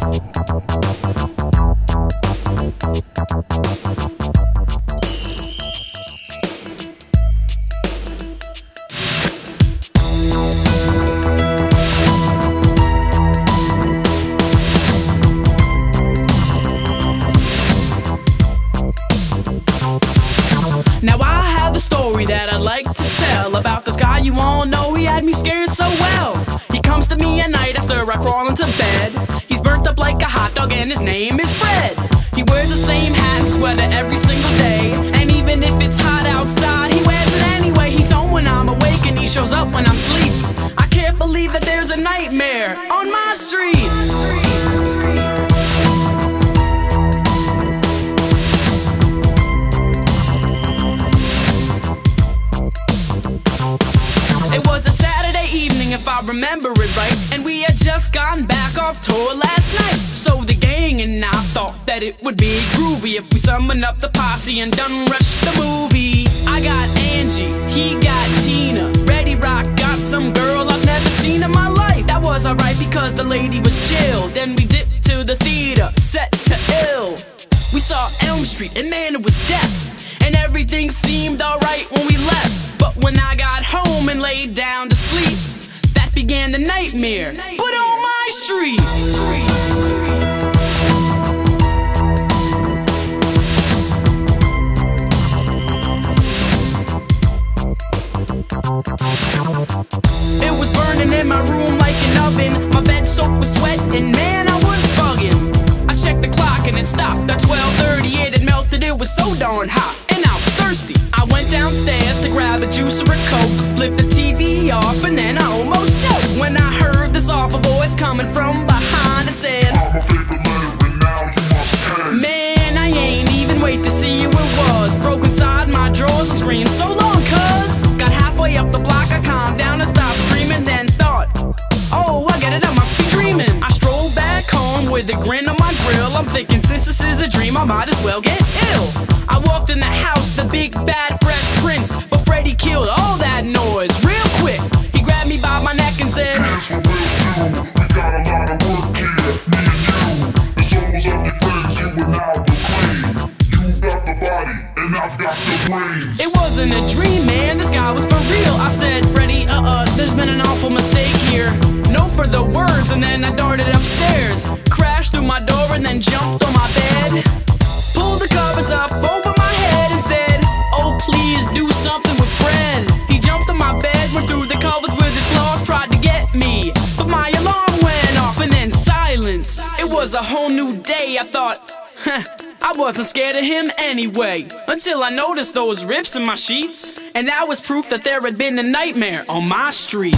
Now I have a story that I'd like to tell about this guy you all know. He had me scared so well. He comes to me at night after I crawl into bed. He's burnt up like a hot dog and his name is Fred. He wears the same hat and sweater every single day, and even if it's hot outside, he wears it anyway. He's home when I'm awake and he shows up when I'm asleep. I can't believe that there's a nightmare on my street. It was a Saturday evening, if I remember it right, and we had just gotten back off tour last night. So the gang and I thought that it would be groovy if we summoned up the posse and done rushed the movie. I got Angie, he got Tina, Reddy Rock got some girl I've never seen in my life. That was alright because the lady was chill. Then we dipped to the theater, set to ill. We saw Elm Street and man, it was death, and everything seemed alright when we left. But when I got home and laid down to sleep, that began the nightmare, but on my street. It was burning in my room like an oven. My bed soaked with sweat and man, I was bugging. I checked the clock and it stopped at 12:30. It had melted, it was so darn hot and I was thirsty. I went downstairs to grab a juice or a Coke, flipped the TV off and then I almost choked when I heard this awful voice coming from behind and said, "I'm a favorite letter and now you must pay." Man, I ain't even wait to see who it was. Broke inside my drawers and screamed so long cuz. Got halfway up the block, I calmed down and stopped screaming, then thought, oh, I get it, I must be dreaming. I strolled back home with a grin on my grill. I'm thinking since this is a dream, I might as well get ill. I walked in the house, the big bad Fresh Prince, but Freddy killed all that noise real quick. He grabbed me by my neck and said, "Here's what we'll do. We got a lot of work here, me and you. The souls of your friends, you and I will clean. You've got the body, and I've got the brains." It wasn't a dream, man, this guy was for real. I said, "Freddy, there's been an awful mistake here." No further words, and then I darted upstairs, crashed through my door and then jumped on my bed, pulled the covers up over my head and said, "Oh, please do something with Fred." He jumped on my bed, went through the covers with his claws, tried to get me, but my alarm went off and then silence. It was a whole new day. I thought, I wasn't scared of him anyway, until I noticed those rips in my sheets, and that was proof that there had been a nightmare on my street.